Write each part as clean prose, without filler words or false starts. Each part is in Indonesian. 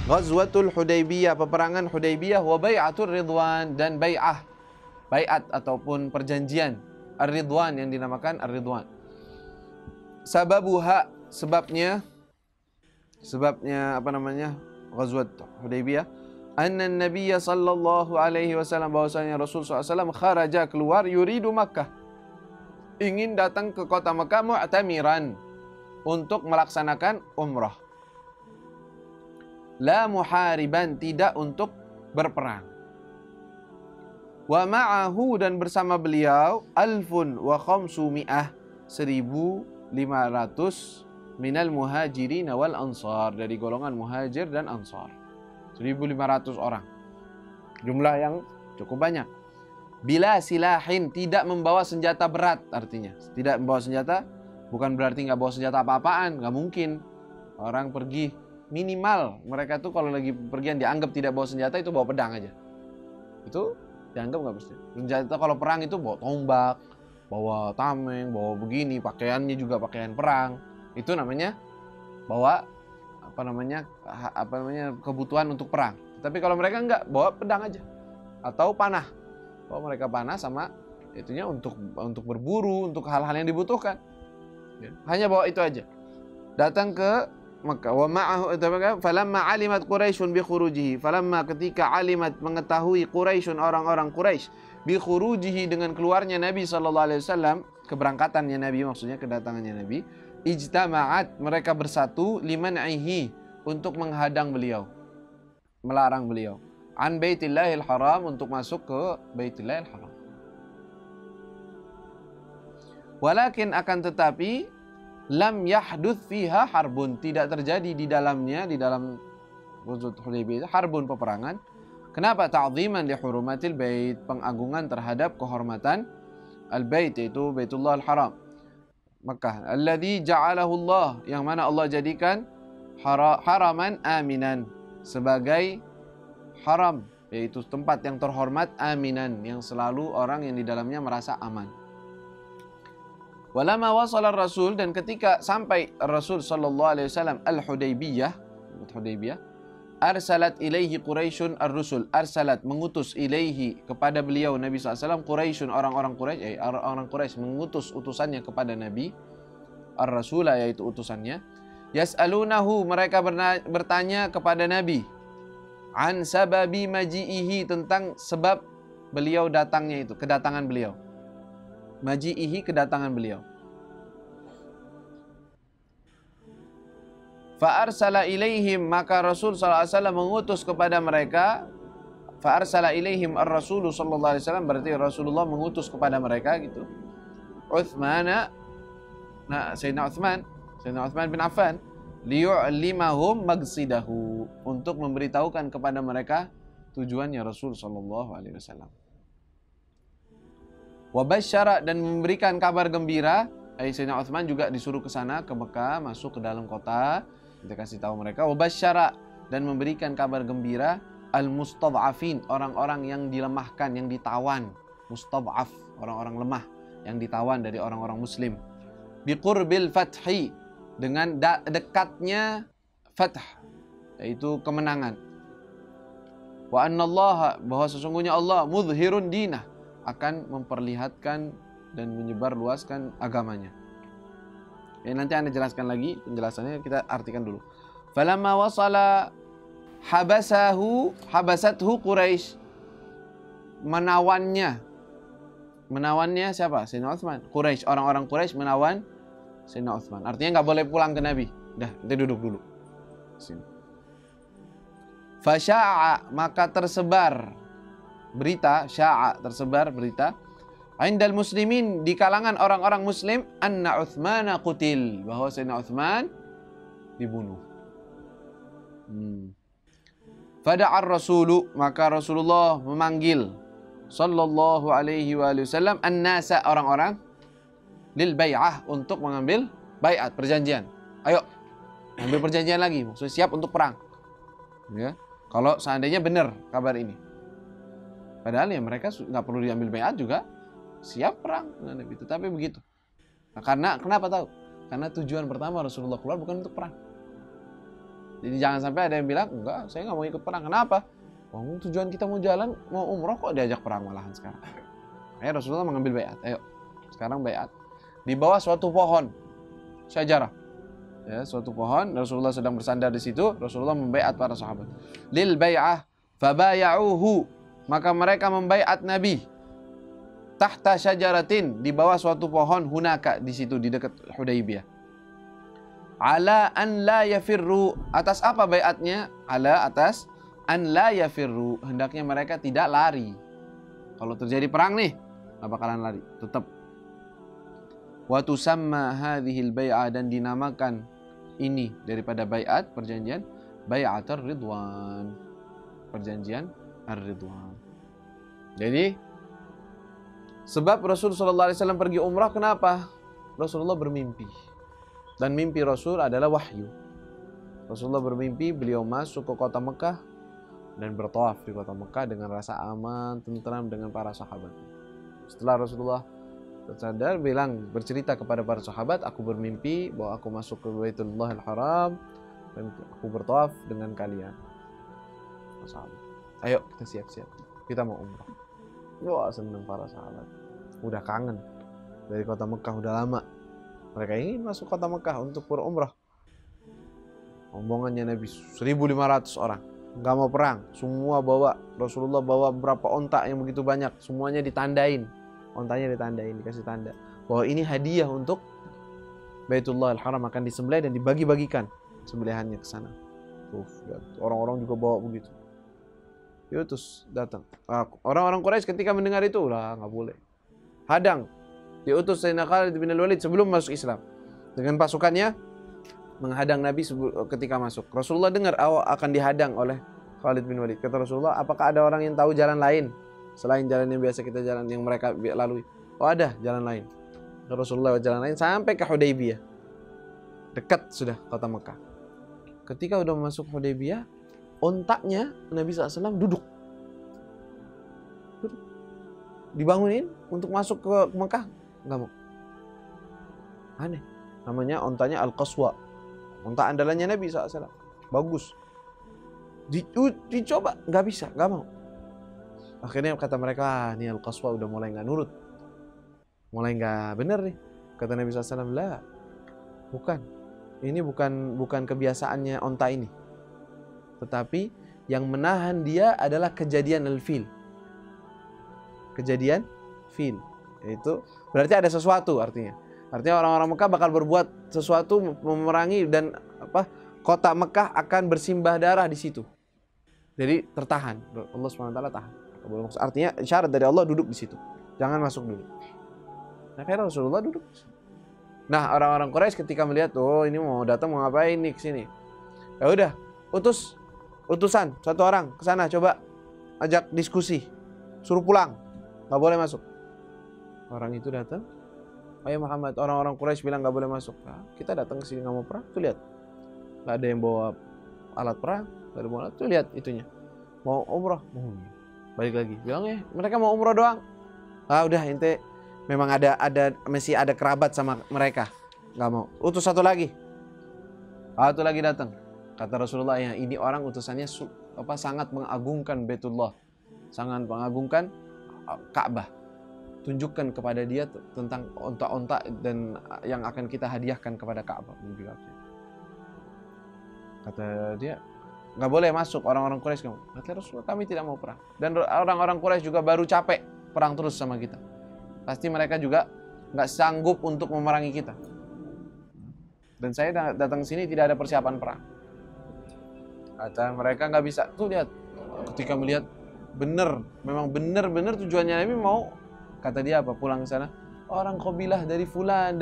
Ghazwatul Hudaybiyah, peperangan Hudaybiyah, wa bai'atur ridwan, dan bai'ah, bai'at ataupun perjanjian ar-ridwan yang dinamakan ar-ridwan. Sababuha, sebabnya apa namanya Ghazwat Hudaybiyah, anna Nabiya sallallahu alaihi wasallam, bahwasanya Rasul SAW kharaja, keluar, yuridu Makkah, ingin datang ke kota Makkah, mu'tamiran, untuk melaksanakan umrah. La muhariban, tidak untuk berperang. Wa ma'ahu, dan bersama beliau, alfun wa khamsumi'ah, 1.500 minal muhajirin wal ansar, dari golongan muhajir dan ansar. 1.500 orang. Jumlah yang cukup banyak. Bila silahin, tidak membawa senjata berat, artinya. Tidak membawa senjata, bukan berarti nggak bawa senjata apa-apaan, nggak mungkin. Orang pergi, minimal mereka tuh kalau lagi pergian dianggap tidak bawa senjata, itu bawa pedang aja. Itu dianggap nggak mesti. Senjata kalau perang itu bawa tombak, bawa tameng, bawa begini, pakaiannya juga pakaian perang. Itu namanya bawa apa namanya kebutuhan untuk perang. Tapi kalau mereka enggak, bawa pedang aja atau panah. Bawa mereka panah sama itunya untuk berburu, untuk hal-hal yang dibutuhkan. Hanya bawa itu aja. Datang ke Makkah. Wa ma'ahu, falamma alimat Quraisyun bi khurujihi, falamma, ketika alimat, mengetahui Quraisyun, orang-orang Quraisy, bi khurujihi, dengan keluarnya Nabi sallallahu alaihi wasallam, keberangkatannya Nabi, maksudnya kedatangannya Nabi, ijtama'at, mereka bersatu, liman'ihi, untuk menghadang beliau, melarang beliau, an baitillahil haram, untuk masuk ke baitillahil haram. Walakin, akan tetapi, lam yahduth fiha harbun, tidak terjadi di dalamnya, di dalam Ghazwat Hudaybiyah, harbun, peperangan. Kenapa? Ta'ziman li hurumatil bait, pengagungan terhadap kehormatan al-bait, yaitu Baitullah al-Haram, Makkah. Alladzi ja'alahu Allah, yang mana Allah jadikan haraman aminan, sebagai haram, yaitu tempat yang terhormat, aminan, yang selalu orang yang di dalamnya merasa aman. Walama wasala Rasul, dan ketika sampai Rasul sallallahu alaihi wasallam al-Hudaybiyah, arsalat ilaihi Quraisyun ar-rusul, arsalat, mengutus, ilaihi, kepada beliau Nabi SAW, Quraisyun, orang-orang Quraisy, orang Quraisy mengutus utusannya kepada Nabi, ar-rasula, yaitu utusannya, yas'alunahu, mereka bertanya kepada Nabi, an sababi maji'ihi, tentang sebab beliau datangnya, itu kedatangan beliau, maji'ihi, kedatangan beliau. Fa'arsala ilaihim, maka Rasul SAW mengutus kepada mereka. Fa'arsala ilaihim ar-Rasulu sallallahu alaihi wasallam, berarti Rasulullah mengutus kepada mereka, gitu, Sayyidina Uthman bin Affan, liyu'limahum magsidahu, untuk memberitahukan kepada mereka tujuannya Rasul sallallahu alaihi wasallam. Wa basyara, dan memberikan kabar gembira. Sayyidina Uthman juga disuruh ke sana, ke Mekah, masuk ke dalam kota. Kita kasih tahu mereka, wa basyara, dan memberikan kabar gembira, al-mustad'afin, orang-orang yang dilemahkan, yang ditawan. Mustad'af, orang-orang lemah yang ditawan dari orang-orang muslim. Biqurbil fathi, dengan dekatnya fath, yaitu kemenangan. Wa annallaha, bahwa sesungguhnya Allah, mudhhirun dinah, akan memperlihatkan dan menyebarluaskan agamanya. Nanti Anda jelaskan lagi penjelasannya, kita artikan dulu. Falamma wasala habasathu Quraisy, menawannya siapa? Sayyidina Uthman. Quraisy, orang-orang Quraisy menawan Sayyidina Uthman. Artinya nggak boleh pulang ke Nabi. Dah, kita duduk dulu. Sini. Fasya'a, maka tersebar berita, tersebar berita, indal muslimin, di kalangan orang-orang muslim, anna Uthmana qutil, bahwa Sayyidina Uthman dibunuh. Fada'ar Rasulu, maka Rasulullah memanggil sallallahu alaihi wasallam an-nasa, orang-orang, lil bai'ah, untuk mengambil bai'at, perjanjian. Ayo, ambil perjanjian lagi, maksudnya siap untuk perang. Ya, kalau seandainya benar kabar ini. Padahal ya mereka nggak perlu diambil bai'at juga siap perang dengan Nabi. Tetapi begitu. Nah, karena kenapa tahu? Karena tujuan pertama Rasulullah keluar bukan untuk perang. Jadi jangan sampai ada yang bilang, enggak, saya nggak mau ikut perang. Kenapa? Oh, tujuan kita mau jalan, mau umroh kok diajak perang malahan sekarang. Akhirnya Rasulullah mengambil baiat. Ayo, sekarang baiat. Di bawah suatu pohon, syajarah. Ya, suatu pohon, Rasulullah sedang bersandar di situ. Rasulullah membaiat para sahabat. Lil bai'ah fabaya'uhu. Maka mereka membaiat Nabi. Tahta syajaratin, di bawah suatu pohon, hunaka, di situ di dekat Hudaybiyah. Ala an la yafirru. Atas apa baiatnya? Ala, atas an la yafirru. Hendaknya mereka tidak lari. Kalau terjadi perang nih, nggak bakalan lari, tetap. Wa tusamma hadhil bai'ah, dan dinamakan ini daripada baiat, perjanjian, bai'atur ridwan. Perjanjian ar-ridwan. Jadi sebab Rasulullah SAW pergi umrah, kenapa? Rasulullah bermimpi. Dan mimpi Rasul adalah wahyu. Rasulullah bermimpi beliau masuk ke kota Mekah dan bertawaf di kota Mekah dengan rasa aman, tentram dengan para sahabat. Setelah Rasulullah tersadar, bercerita kepada para sahabat, aku bermimpi bahwa aku masuk ke Baitullahil Haram dan aku bertawaf dengan kalian. Sahabat, ayo kita siap-siap, kita mau umrah. Wah, senang para sahabat. Udah kangen dari kota Mekah, udah lama. Mereka ingin masuk kota Mekah untuk berumrah. Omongannya Nabi 1.500 orang, nggak mau perang, semua bawa. Rasulullah bawa berapa onta yang begitu banyak, semuanya ditandain. Ontanya ditandain, dikasih tanda bahwa ini hadiah untuk Baitullahil Haram, akan disembelih dan dibagi-bagikan sembelihannya ke sana. Orang-orang juga bawa begitu. Diutus datang. Orang-orang Quraisy ketika mendengar itu, udah nggak boleh. Hadang. Diutus Sayyidina Khalid bin Walid sebelum masuk Islam dengan pasukannya menghadang Nabi ketika masuk. Rasulullah dengar akan dihadang oleh Khalid bin Walid. Kata Rasulullah, apakah ada orang yang tahu jalan lain selain jalan yang biasa kita jalan, yang mereka lalui? Oh, ada jalan lain. Rasulullah jalan lain sampai ke Hudaybiyah. Dekat sudah kota Mekah. Ketika udah masuk Hudaybiyah, ontaknya Nabi SAW duduk. Dibangunin untuk masuk ke Mekah, nggak mau. Aneh. Namanya ontanya Al-Qaswa. Onta andalannya Nabi SAW. Bagus. Dicoba, nggak bisa, nggak mau. Akhirnya kata mereka, ini Al-Qaswa udah mulai nggak nurut. Mulai nggak bener nih. Kata Nabi SAW, lah, bukan. Ini bukan kebiasaannya onta ini. Tetapi yang menahan dia adalah kejadian al-fil. Kejadian fil. Itu berarti ada sesuatu artinya. Artinya orang-orang Mekah bakal berbuat sesuatu memerangi dan kota Mekah akan bersimbah darah di situ. Jadi tertahan. Allah SWT tahan. Artinya syarat dari Allah duduk di situ. Jangan masuk dulu. Nah, akhirnya Rasulullah duduk. Nah, orang-orang Quraisy ketika melihat, oh ini mau datang mau ngapain nih ke sini. Ya udah, utusan satu orang ke sana, coba ajak diskusi. Suruh pulang. Nggak boleh masuk. Orang itu datang, ayo Muhammad, orang-orang Quraisy bilang nggak boleh masuk. Nah, kita datang ke sini nggak mau perang, tuh lihat, nggak ada yang bawa alat perang, nggak ada bawa alat, tuh lihat itunya, mau umroh, balik lagi, bilang mereka mau umroh doang. Ah udah, ente memang masih ada kerabat sama mereka, nggak mau. Utus satu lagi, satu lagi datang, kata Rasulullah, ya ini orang utusannya sangat mengagungkan Baitullah, sangat mengagungkan Ka'bah. Tunjukkan kepada dia tentang onta-onta dan yang akan kita hadiahkan kepada Ka'bah. Kata dia, nggak boleh masuk orang-orang Quraisy. Kata Rasulullah, kami tidak mau perang. Dan orang-orang Quraisy juga baru capek perang terus sama kita. Pasti mereka juga nggak sanggup untuk memerangi kita. Dan saya datang sini tidak ada persiapan perang. Kata mereka nggak bisa. Tuh lihat, ketika melihat memang benar tujuannya Nabi mau, kata dia apa? Pulang ke sana. Orang kabilah dari fulan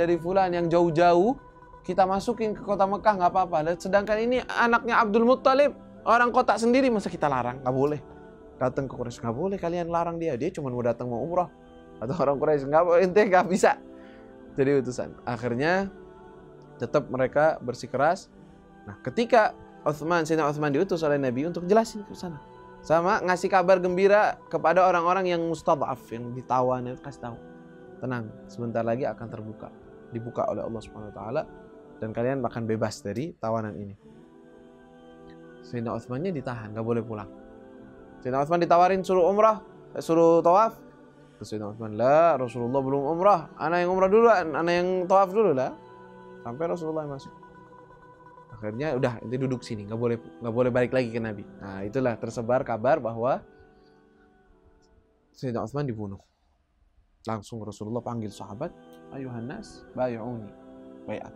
yang jauh-jauh kita masukin ke kota Mekah nggak apa-apa. Sedangkan ini anaknya Abdul Muttalib, orang kota sendiri, masa kita larang? Nggak boleh. Datang ke Quraisy, nggak boleh kalian larang dia. Dia cuma mau datang mau umrah. Atau orang Quraisy, nggak boleh, ente nggak bisa. Jadi utusan. Akhirnya tetap mereka bersikeras. Nah, ketika Sayyidina Utsman diutus oleh Nabi untuk jelasin ke sana. Sama ngasih kabar gembira kepada orang-orang yang mustad'af, yang ditawan, kasih tahu. Tenang, sebentar lagi akan dibuka oleh Allah Subhanahu wa taala dan kalian akan bebas dari tawanan ini. Sayyidina Utsmannya ditahan, nggak boleh pulang. Sayyidina Utsman ditawarin suruh umrah, suruh tawaf. Terus Sayyidina Utsman, lah Rasulullah belum umrah, ana yang umrah dulu, ana yang tawaf dulu lah. Sampai Rasulullah masuk. Akhirnya udah, itu duduk sini, nggak boleh balik lagi ke Nabi. Nah itulah tersebar kabar bahwa Sayyidina Utsman dibunuh. Langsung Rasulullah panggil sahabat, ayuhan nas, bay'uni, bay'at.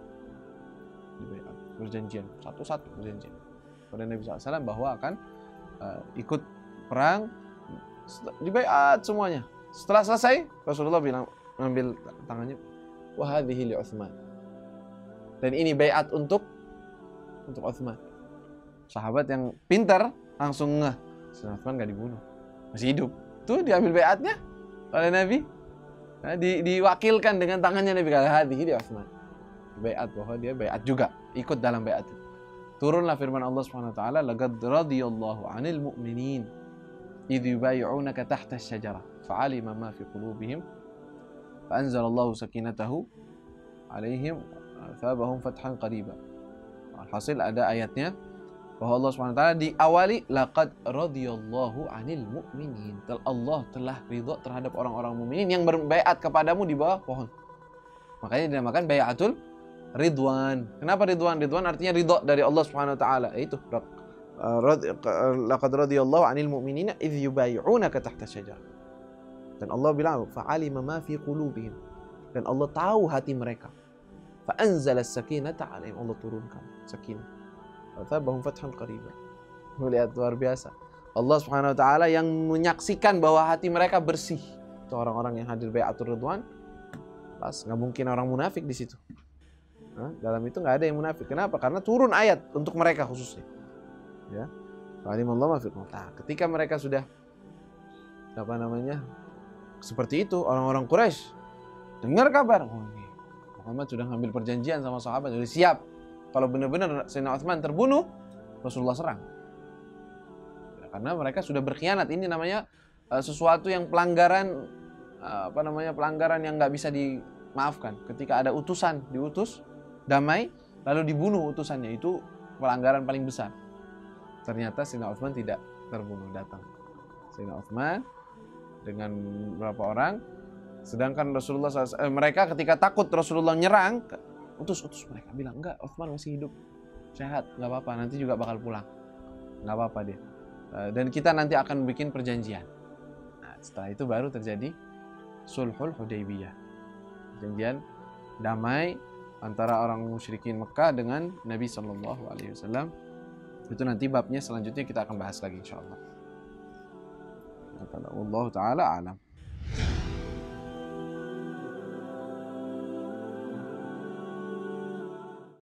Dibayat, berjanjian, satu-satu berjanjian pada Nabi SAW bahwa akan ikut perang, dibayat semuanya. Setelah selesai, Rasulullah bilang, ngambil tangannya, wahadhihi li Utsman. Dan ini bayat untuk Utsman. Sahabat yang pintar langsung ngeh, Sayyidina Utsman gak dibunuh, masih hidup. Tuh diambil bayatnya oleh Nabi. Nah, diwakilkan dengan tangannya Nabi, kata hadhihi li Utsman. Bayat, bahwa dia bayat juga, ikut dalam bayat itu. Turunlah firman Allah Subhanahu wa taala, laqad radiyallahu 'anil mu'minin idh yubay'unaka tahta asy-syajarah fa'alima ma fi qulubihim fa'anzalallahu sakinatahu 'alaihim tsabahum fathan qariba. Alhasil ada ayatnya bahwa Allah Subhanahu wa taala diawali laqad radiyallahu 'anil mu'minin. Allah telah ridha terhadap orang-orang mukminin yang berbaiat kepadamu di bawah pohon. Makanya dinamakan bai'atul Ridwan. Kenapa Ridwan? Ridwan artinya ridha dari Allah Subhanahu wa taala. Itu laqad radiyallahu 'anil mu'minina idh yubay'unaka tahta syajarah. Dan Allah bilang fa'alima ma fi qulubihim. Dan Allah tahu hati mereka. Fa'anzala as-sakinata 'alaihim. Allah turunkan sakinah. Wa tsabahum fathan qariba. Melihat luar biasa. Allah Subhanahu wa taala yang menyaksikan bahwa hati mereka bersih. Itu orang-orang yang hadir bai'atul Ridwan. Pas nggak mungkin orang munafik di situ. Nah, dalam itu nggak ada yang munafik. Kenapa? Karena turun ayat untuk mereka khususnya. Ya, alimallahu ma fi qulubihim. Nah, ketika mereka sudah seperti itu, orang-orang Quraisy dengar kabar, oh ini Muhammad sudah ngambil perjanjian sama sahabat, sudah siap. Kalau benar-benar Sayyidina Utsman terbunuh, Rasulullah serang. Ya, karena mereka sudah berkhianat. Ini namanya sesuatu yang pelanggaran, pelanggaran yang nggak bisa dimaafkan. Ketika ada utusan diutus damai, lalu dibunuh utusannya, itu pelanggaran paling besar. Ternyata Sayyidina Utsman tidak terbunuh, datang Sayyidina Utsman dengan beberapa orang, sedangkan Rasulullah mereka ketika takut Rasulullah nyerang, utus mereka bilang, enggak, Utsman masih hidup, sehat, nggak apa-apa, nanti juga bakal pulang, nggak apa-apa dia, dan kita nanti akan bikin perjanjian. Nah, setelah itu baru terjadi Sulhul Hudaybiyah, perjanjian damai antara orang musyrikin Mekah dengan Nabi SAW. Itu nanti babnya selanjutnya kita akan bahas lagi insyaallah. Wallahu ta'ala a'lam.